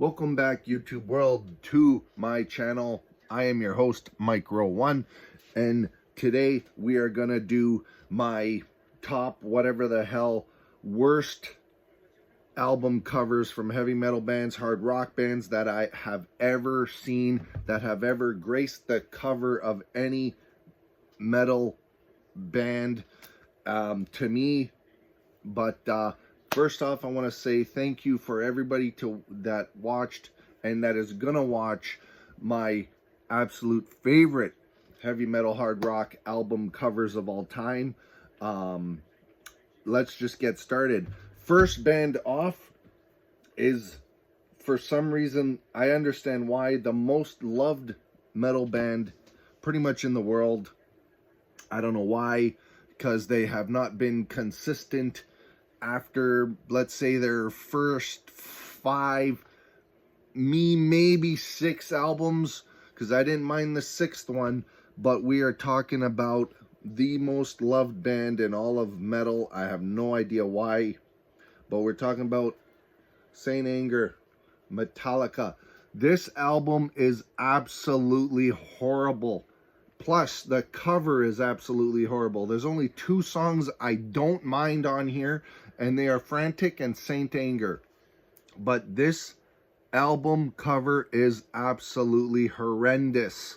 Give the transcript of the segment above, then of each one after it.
Welcome back, YouTube world, to my channel. I am your host, Mike Rowe 1, and today we are gonna do my top whatever the hell worst album covers from heavy metal bands, hard rock bands that I have ever seen, that have ever graced the cover of any metal band to me. But first off, I want to say thank you for everybody that watched and that is gonna watch my absolute favorite heavy metal hard rock album covers of all time. Let's just get started. First band off is, for some reason, I understand why, the most loved metal band pretty much in the world. I don't know why, because they have not been consistent after, let's say, their first 5, maybe 6 albums, because I didn't mind the 6th one, but we are talking about the most loved band in all of metal. I have no idea why, but we're talking about Saint Anger, Metallica. This album is absolutely horrible. Plus, the cover is absolutely horrible. There's only 2 songs I don't mind on here, and they are Frantic and Saint Anger. But this album cover is absolutely horrendous.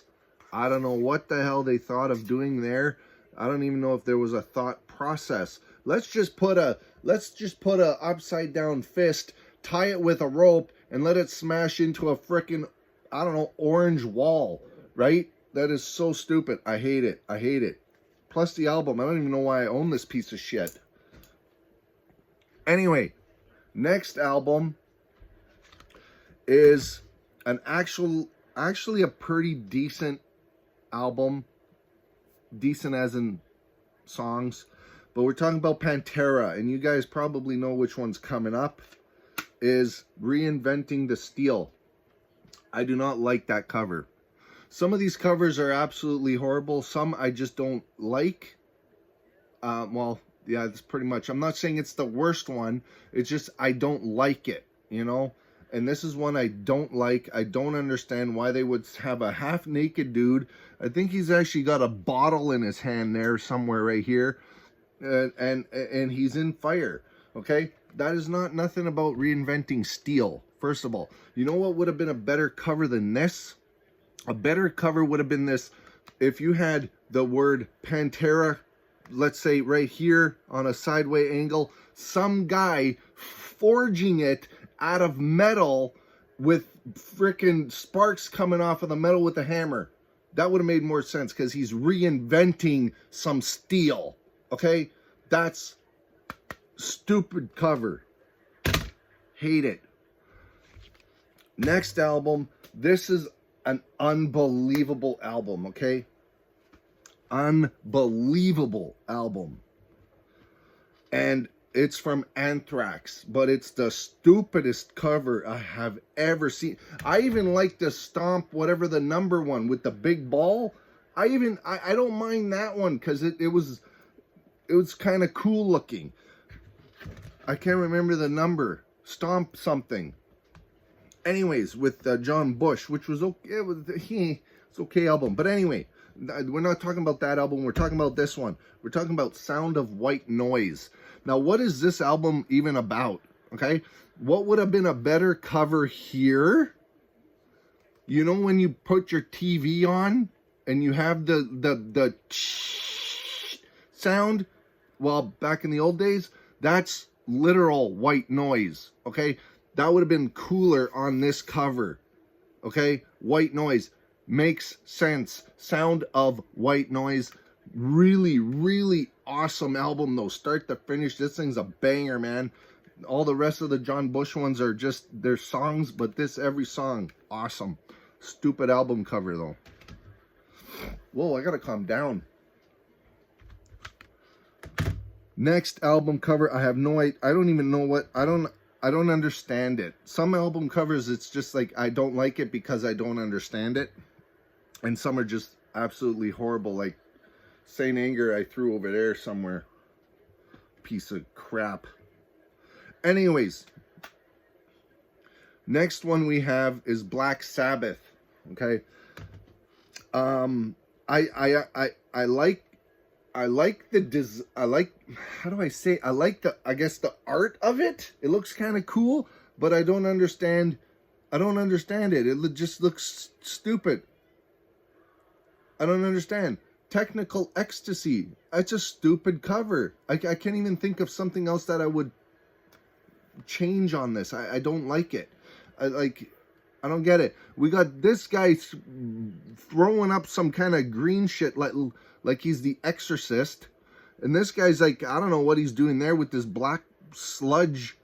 I don't know what the hell they thought of doing there. I don't even know if there was a thought process. Let's just put a upside down fist, tie it with a rope, and let it smash into a frickin', I don't know, orange wall, right? That is so stupid. I hate it. I hate it. Plus the album, I don't even know why I own this piece of shit. Anyway, next album is actually a pretty decent album. Decent as in songs. But we're talking about Pantera, and you guys probably know which one's coming up. Is Reinventing the Steel. I do not like that cover. Some of these covers are absolutely horrible. Some I just don't like. Well, yeah, that's pretty much. I'm not saying it's the worst one. It's just I don't like it, you know? And this is one I don't like. I don't understand why they would have a half-naked dude. I think he's actually got a bottle in his hand there somewhere right here. And he's in fire, okay? That is not nothing about Reinventing Steel, first of all. You know what would have been a better cover than this? A better cover would have been this. If you had the word Pantera, let's say right here on a sideway angle, some guy forging it out of metal with freaking sparks coming off of the metal with a hammer. That would have made more sense because he's reinventing some steel. Okay? That's stupid cover. Hate it. Next album. This is an unbelievable album, okay? Unbelievable album. And it's from Anthrax, but it's the stupidest cover I have ever seen. I even like the Stomp, whatever the number one with the big ball. I don't mind that one because it was kind of cool looking. I can't remember the number. Stomp something. Anyways, with John Bush, which was okay. It's okay album. But anyway, we're not talking about that album. We're talking about this one. We're talking about Sound of White Noise. Now, what is this album even about? Okay, what would have been a better cover here? You know when you put your TV on and you have the sound? Well, back in the old days, that's literal white noise. Okay, that would have been cooler on this cover. Okay, White Noise makes sense. Sound of White Noise. Really, really awesome album though. Start to finish, this thing's a banger, man. All the rest of the John Bush ones are just their songs, but this, every song, awesome. Stupid album cover though. Whoa, I gotta calm down. Next album cover, I have no idea. I don't even know what, I don't understand it. Some album covers, it's just like, I don't like it because I don't understand it. And some are just absolutely horrible, like Saint Anger I threw over there somewhere. Piece of crap. Anyways, Next one we have is Black Sabbath. Okay. I like I like, how do I say, I like the, I guess, the art of it. It looks kind of cool, but I don't understand it. It just looks stupid. I don't understand. Technical Ecstasy. It's a stupid cover. I can't even think of something else that I would change on this. I don't like it. I don't get it. We got this guy throwing up some kind of green shit like he's the Exorcist. And this guy's like, I don't know what he's doing there with this black sludge.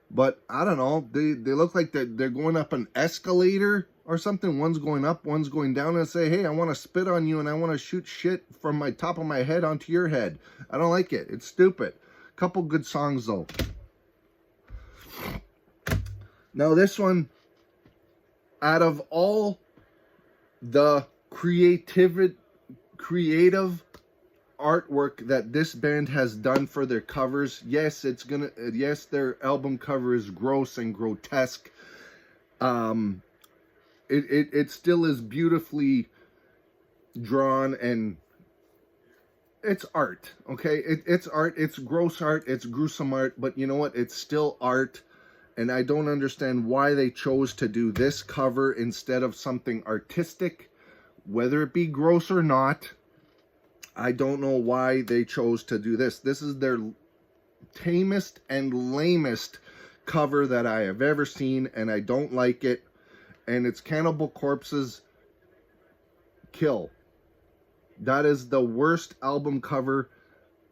But I don't know. They look like they're going up an escalator or something. One's going up, one's going down, and say, hey, I want to spit on you and I want to shoot shit from my top of my head onto your head. I don't like it. It's stupid. Couple good songs though. Now this one, out of all the creative artwork that this band has done for their covers, yes, their album cover is gross and grotesque. It still is beautifully drawn, and it's art. Okay, it's art. It's gross art. It's gruesome art. But you know what? It's still art. And I don't understand why they chose to do this cover instead of something artistic, whether it be gross or not. I don't know why they chose to do this. This is their tamest and lamest cover that I have ever seen, and I don't like it. And it's Cannibal Corpse's Kill. That is the worst album cover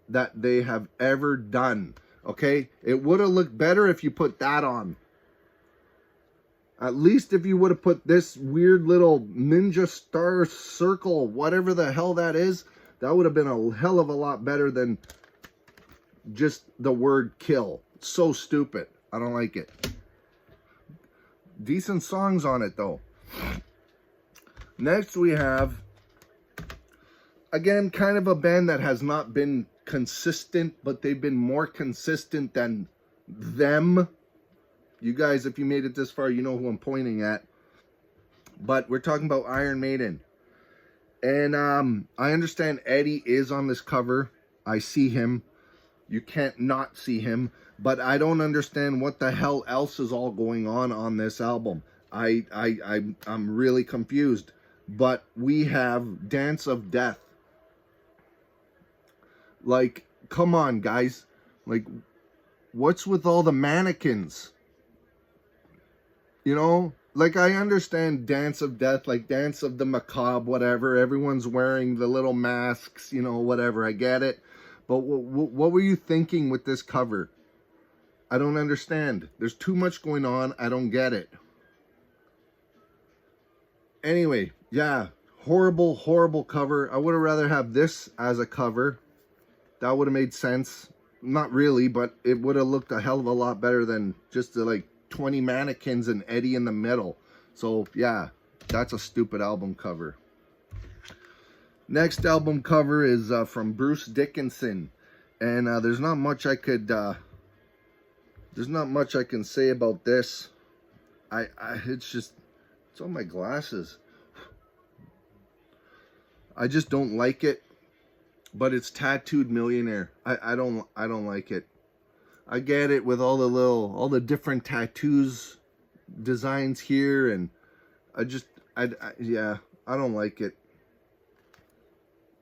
that they have ever done. Okay, it would have looked better if you put that on. At least if you would have put this weird little ninja star circle, whatever the hell that is, that would have been a hell of a lot better than just the word kill. It's so stupid. I don't like it. Decent songs on it though. Next we have, again, kind of a band that has not been consistent, but they've been more consistent than them. You guys, if you made it this far, you know who I'm pointing at. But we're talking about Iron Maiden. And I understand Eddie is on this cover. I see him. You can't not see him. But I don't understand what the hell else is all going on this album. I'm really confused. But we have Dance of Death. Like, come on, guys. Like, what's with all the mannequins? You know? Like, I understand Dance of Death, like Dance of the Macabre, whatever. Everyone's wearing the little masks, you know, whatever. I get it. But what were you thinking with this cover? I don't understand. There's too much going on. I don't get it. Anyway, yeah. Horrible, horrible cover. I would have rather have this as a cover. That would have made sense. Not really, but it would have looked a hell of a lot better than just the, like, 20 mannequins and Eddie in the middle. So, yeah, that's a stupid album cover. Next album cover is from Bruce Dickinson. And there's not much I can say about this. It's on my glasses. I just don't like it. But it's Tattooed Millionaire. I don't like it. I get it with all the different tattoos designs here, and yeah, I don't like it.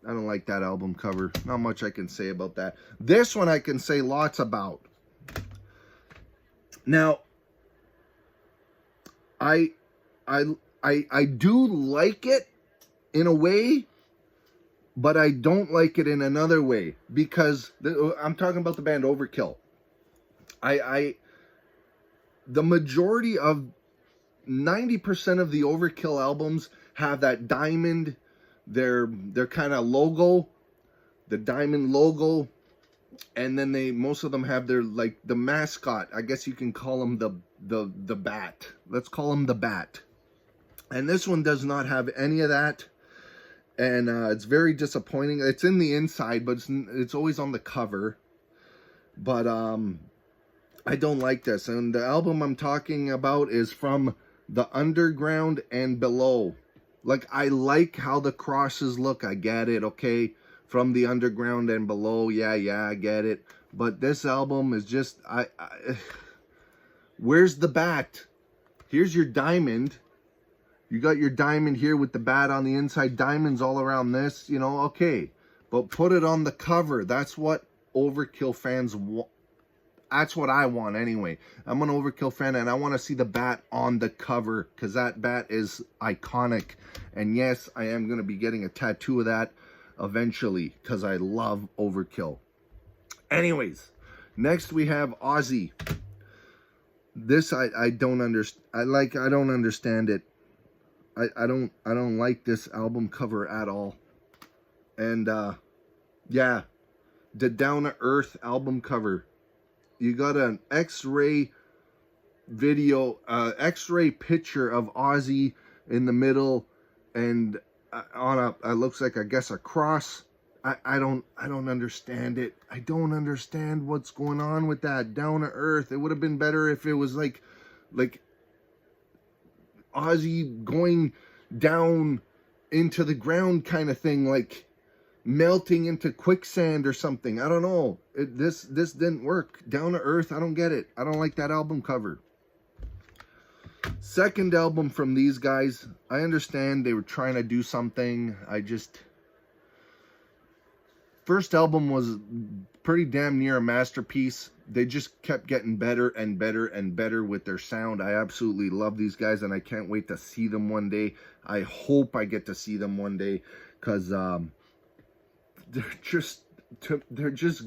I don't like that album cover. Not much I can say about that. This one I can say lots about. Now, I do like it in a way, but I don't like it in another way, because I'm talking about the band Overkill. The majority of 90% of the Overkill albums have that diamond, their kind of logo, the diamond logo, and then most of them have their, like, the mascot. I guess you can call them the bat. Let's call him the Bat. And this one does not have any of that. And it's very disappointing. It's in the inside, but it's always on the cover. But I don't like this. And the album I'm talking about is from The Underground and Below. Like, I like how the crosses look. I get it, okay? From The Underground and Below. Yeah, I get it. But this album is just... Where's the bat? Here's your diamond. You got your diamond here with the bat on the inside. Diamonds all around this, you know, okay. But put it on the cover. That's what Overkill fans want. That's what I want anyway. I'm an Overkill fan and I want to see the bat on the cover because that bat is iconic. And yes, I am going to be getting a tattoo of that eventually because I love Overkill. Anyways, next we have Ozzy. This I don't understand. I don't understand it. I don't like this album cover at all. And yeah, the Down to Earth album cover. You got an X-ray video, X-ray picture of Ozzy in the middle, and on a, it looks like, I guess, a cross. I don't understand it. I don't understand what's going on with that. Down to Earth. It would have been better if it was like Ozzy going down into the ground kind of thing, like melting into quicksand or something. I don't know. This didn't work. Down to Earth, I don't get it. I don't like that album cover. Second album from these guys, I understand they were trying to do something. First album was pretty damn near a masterpiece. They just kept getting better and better and better with their sound. I absolutely love these guys and I can't wait to see them one day. I hope I get to see them one day because they're just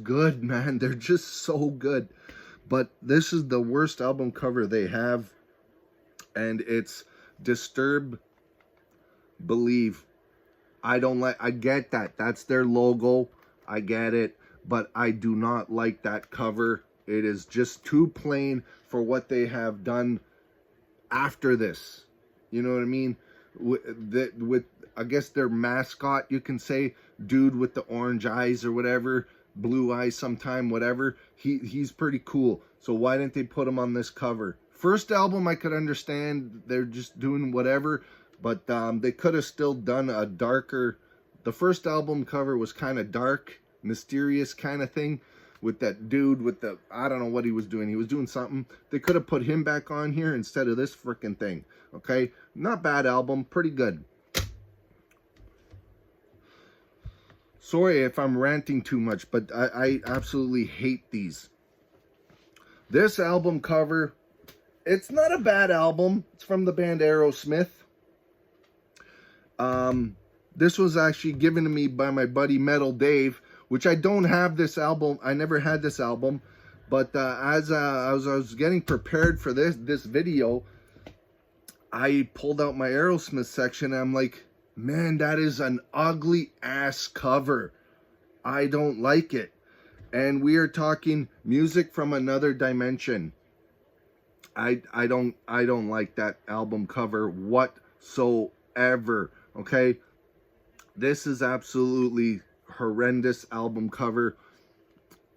good, man. They're just so good. But this is the worst album cover they have, and it's Disturb Believe. I get that. That's their logo. I get it. But I do not like that cover. It is just too plain for what they have done after this. You know what I mean? With I guess their mascot, you can say, dude with the orange eyes or whatever, blue eyes sometime, whatever. He's pretty cool. So why didn't they put him on this cover? First album, I could understand. They're just doing whatever. But they could have still done a darker... The first album cover was kind of dark, mysterious kind of thing. With that dude with the... I don't know what he was doing. He was doing something. They could have put him back on here instead of this freaking thing. Okay? Not bad album. Pretty good. Sorry if I'm ranting too much, but I absolutely hate these. This album cover, it's not a bad album. It's from the band Aerosmith. This was actually given to me by my buddy Metal Dave, which I don't have this album. I never had this album. But as I was getting prepared for this video, I pulled out my Aerosmith section and I'm like, man, that is an ugly ass cover. I don't like it. And we are talking Music from Another Dimension. I don't like that album cover whatsoever. Okay? This is absolutely horrendous album cover.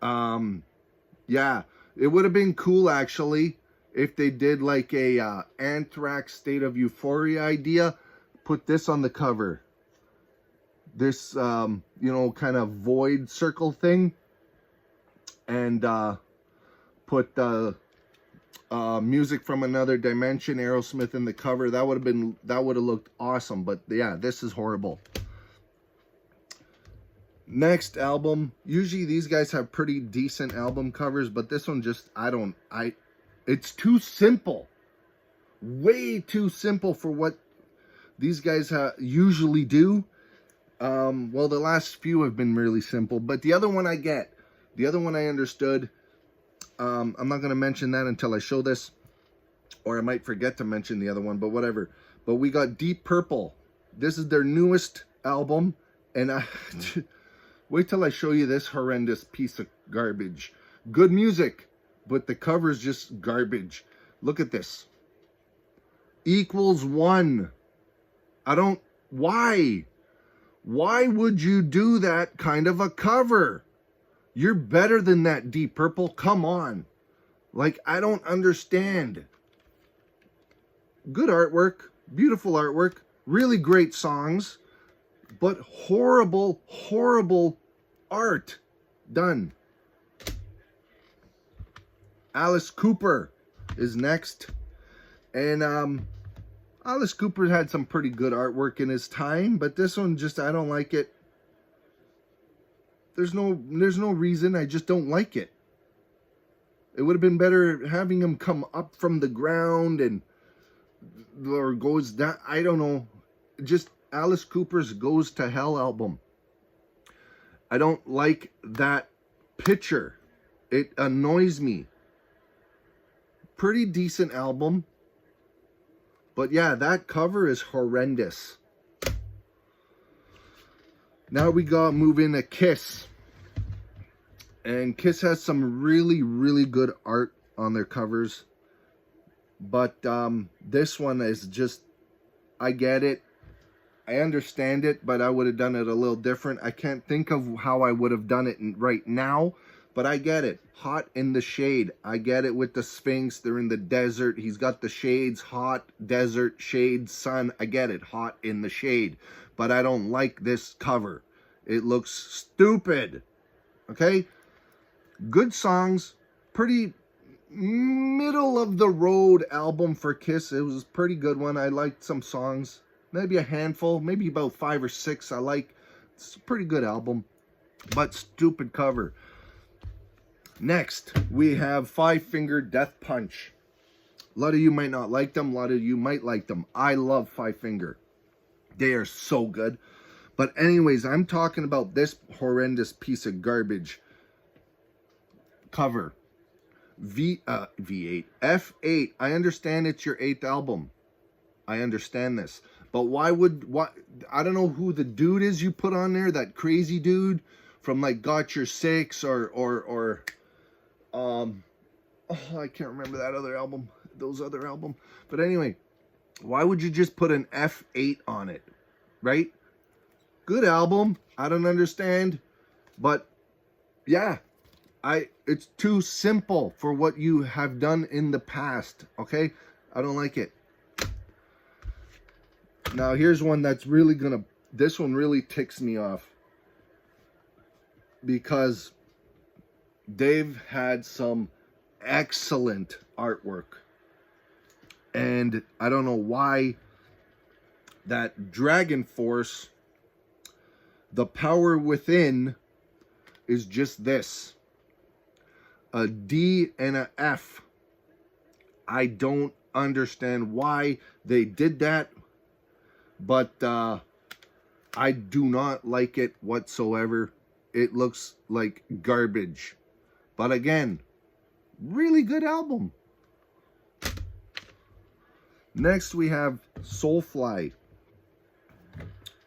Yeah, it would have been cool actually if they did like a Anthrax State of Euphoria idea. Put this on the cover. This, you know, kind of void circle thing. And put the Music from Another Dimension, Aerosmith in the cover. That would have looked awesome. But yeah, this is horrible. Next album. Usually these guys have pretty decent album covers. But this one just, it's too simple. Way too simple for what these guys usually do. Well, the last few have been really simple, but the other one I get. The other one I understood. I'm not going to mention that until I show this, or I might forget to mention the other one, but whatever. But we got Deep Purple. This is their newest album, and wait till I show you this horrendous piece of garbage. Good music, but the cover's just garbage. Look at this. Equals 1. Why? Why would you do that kind of a cover? You're better than that, Deep Purple. Come on. Like, I don't understand. Good artwork, beautiful artwork, really great songs, but horrible, horrible art done. Alice Cooper is next. And Alice Cooper had some pretty good artwork in his time, but this one just, I don't like it. There's no reason, I just don't like it. It would have been better having him come up from the ground and or goes down. I don't know. Just Alice Cooper's Goes to Hell album. I don't like that picture. It annoys me. Pretty decent album. But yeah, that cover is horrendous. Now we got move into Kiss. And Kiss has some really, really good art on their covers. But this one is just, I get it. I understand it, but I would have done it a little different. I can't think of how I would have done it right now, but I get it. Hot in the Shade. I get it with the Sphinx. They're in the desert. He's got the shades. Hot, desert, shade, sun. I get it. Hot in the Shade. But I don't like this cover. It looks stupid. Okay? Good songs. Pretty middle of the road album for Kiss. It was a pretty good one. I liked some songs. Maybe a handful. Maybe about 5 or 6 I like. It's a pretty good album. But stupid cover. Next, we have Five Finger Death Punch. A lot of you might not like them. A lot of you might like them. I love Five Finger. They are so good. But anyways, I'm talking about this horrendous piece of garbage cover. V8. F8. I understand it's your 8th album. I understand this. But why I don't know who the dude is you put on there, that crazy dude from like Got Your Six or I can't remember that other album, those other album. But anyway, why would you just put an F8 on it, right? Good album. I don't understand, but yeah, it's too simple for what you have done in the past, okay? I don't like it. Now, here's one that's really this one really ticks me off. Because they've had some excellent artwork. And I don't know why that Dragon Force, The Power Within, is just this. A D and a F. I don't understand why they did that. But I do not like it whatsoever. It looks like garbage. But again, really good album. Next we have Soulfly.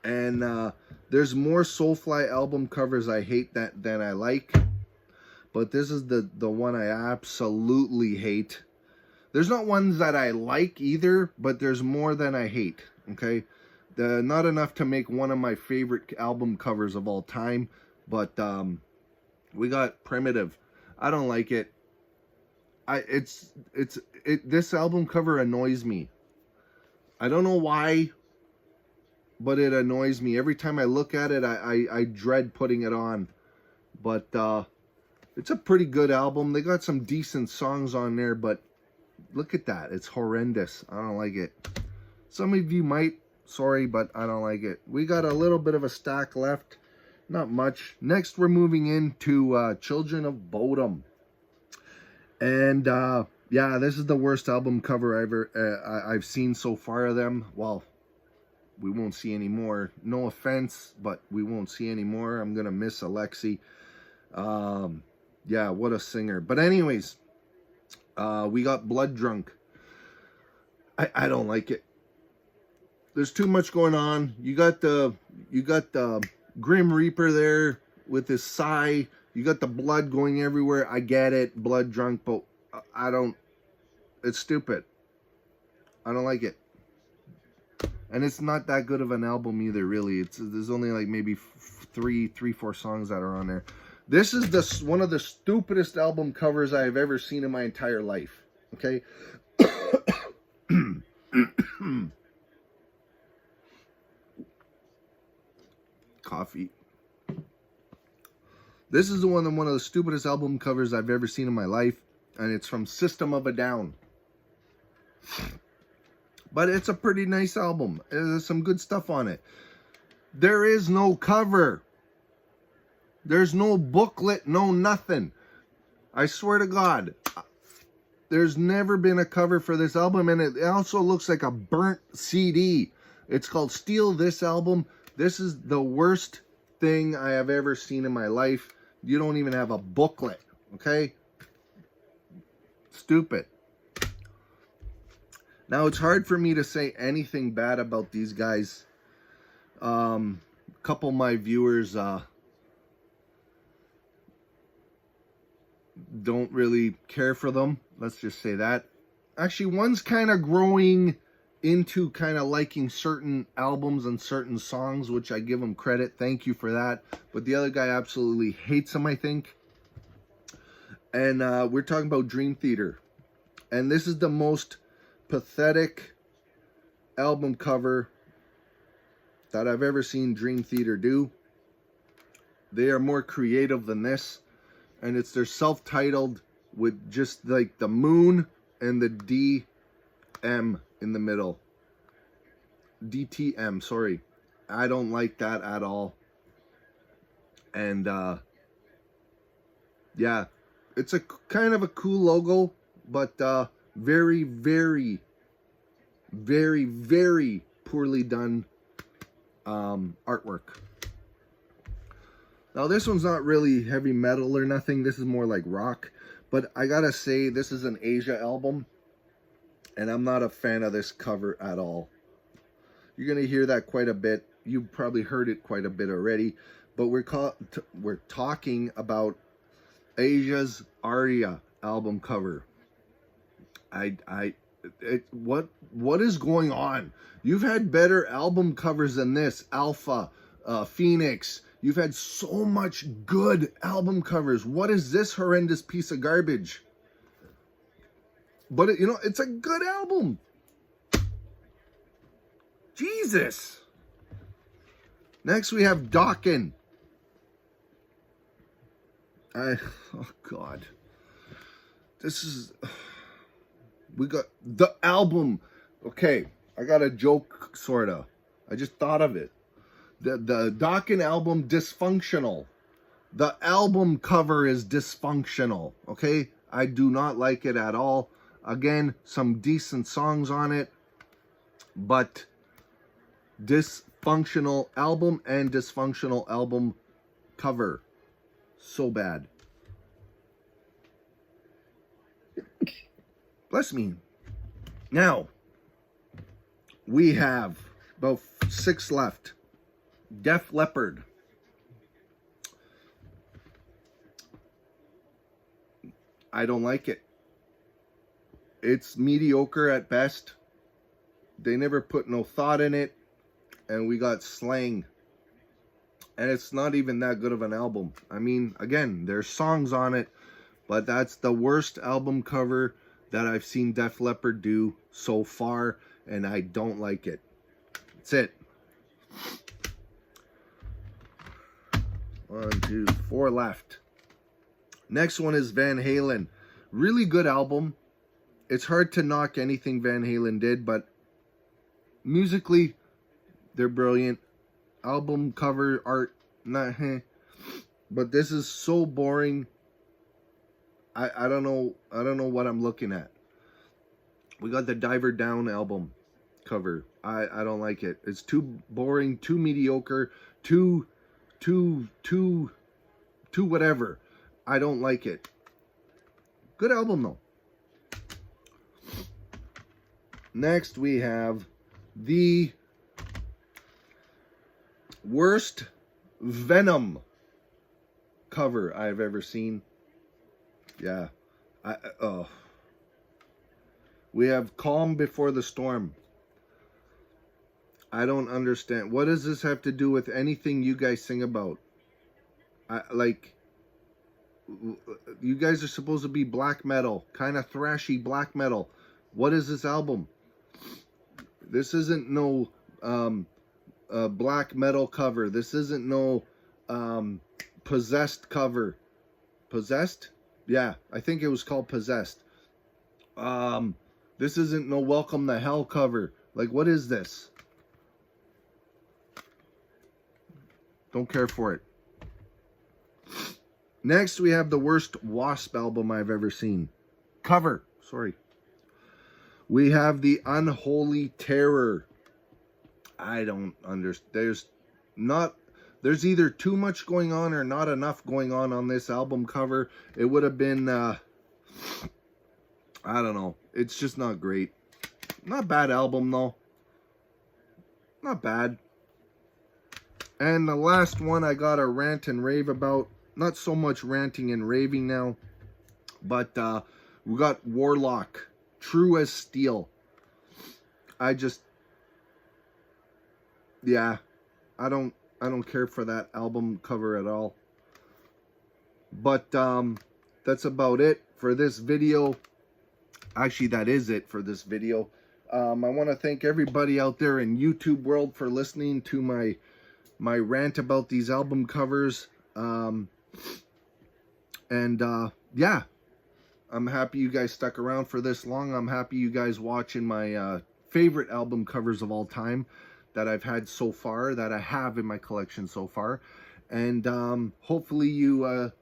And there's more Soulfly album covers I hate than I like. But this is the one I absolutely hate. There's not ones that I like either, but there's more than I hate. Okay? Not enough to make one of my favorite album covers of all time. But we got Primitive. I don't like it. This album cover annoys me. I don't know why, but it annoys me. Every time I look at it, I dread putting it on. But it's a pretty good album. They got some decent songs on there, but look at that. It's horrendous. I don't like it. Some of you might. Sorry, but I don't like it. We got a little bit of a stack left. Not much. Next, we're moving into Children of Bodom. And yeah, this is the worst album cover I've seen so far of them. Well, we won't see any more. No offense, but we won't see any more. I'm gonna miss Alexi. Yeah, what a singer. But anyways, we got Blood Drunk. I don't like it. There's too much going on. You got the Grim Reaper there with his sigh. You got the blood going everywhere. I get it, Blood Drunk, but I don't. It's stupid. I don't like it. And it's not that good of an album either, really. There's only like maybe three, 4 songs that are on there. This is one of the stupidest album covers I have ever seen in my entire life. Okay. Coffee. This is one of the stupidest album covers I've ever seen in my life, and it's from System of a Down. But it's a pretty nice album. There's some good stuff on it. There is no cover. There's no booklet, no nothing. I swear to God, there's never been a cover for this album, and it also looks like a burnt CD. It's called Steal This Album. This is the worst thing I have ever seen in my life. You don't even have a booklet, okay? Stupid. Now, it's hard for me to say anything bad about these guys. A couple of my viewers don't really care for them. Let's just say that. Actually, one's kind of growing into kind of liking certain albums and certain songs, which I give him credit. Thank you for that. But the other guy absolutely hates them, I think. And we're talking about Dream Theater. And this is the most pathetic album cover that I've ever seen Dream Theater do. They are more creative than this. And it's their self-titled with just like the moon and the DM in the middle. DTM, sorry. I don't like that at all. And yeah, it's a kind of a cool logo, but very, very, very, very poorly done artwork. Now, this one's not really heavy metal or nothing. This is more like rock. But I gotta say, this is an Asia album. And I'm not a fan of this cover at all. You're gonna hear that quite a bit. You've probably heard it quite a bit already. But we're talking about Asia's Aria album cover. What is going on? You've had better album covers than this. Alpha, Phoenix. You've had so much good album covers. What is this horrendous piece of garbage? But, it's a good album. Jesus. Next, we have Dokken. Oh, God. This is... We got the album. Okay, I got a joke, sort of. I just thought of it. The Dokken album, dysfunctional. The album cover is dysfunctional, okay? I do not like it at all. Again, some decent songs on it, but dysfunctional album and dysfunctional album cover. So bad. Bless me. Now, we have about 6 left. Def Leppard. I don't like it. It's mediocre at best. They never put no thought in it. And we got slang. And it's not even that good of an album. I mean, again, there's songs on it. But that's the worst album cover that I've seen Def Leppard do so far. And I don't like it. That's it. 1, 2, 4 left. Next one is Van Halen. Really good album. It's hard to knock anything Van Halen did, but musically, they're brilliant. Album cover art, not but this is so boring. I don't know what I'm looking at. We got the Diver Down album cover. I don't like it. It's too boring, too mediocre, too whatever. I don't like it. Good album though. Next we have the worst Venom cover I've ever seen. Yeah. We have Calm Before the Storm. I don't understand. What does this have to do with anything you guys sing about? You guys are supposed to be black metal, kind of thrashy black metal. What is this album? This isn't no black metal cover. This isn't no Possessed cover. Possessed? Yeah, I think it was called Possessed. This isn't no Welcome to Hell cover. Like, what is this? Don't care for it. Next, we have the worst Wasp album I've ever seen. Cover, sorry. We have the Unholy Terror. I don't understand. There's either too much going on or not enough going on this album cover. It would have been, I don't know. It's just not great. Not bad album, though. Not bad. And the last one I got a rant and rave about. Not so much ranting and raving now. But we got Warlock. True as Steel. Yeah. I don't care for that album cover at all. But that's about it for this video. Actually, that is it for this video. I want to thank everybody out there in YouTube world for listening to my rant about these album covers. Yeah, I'm happy you guys stuck around for this long. I'm happy you guys watching my favorite album covers of all time that I've had so far, that I have in my collection so far. And hopefully you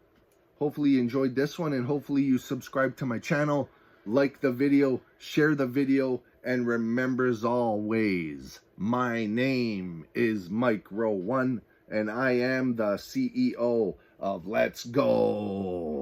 enjoyed this one, and hopefully you subscribe to my channel, like the video, share the video, and remember as always, my name is Mike Rowe 1, and I am the CEO of Let's Go.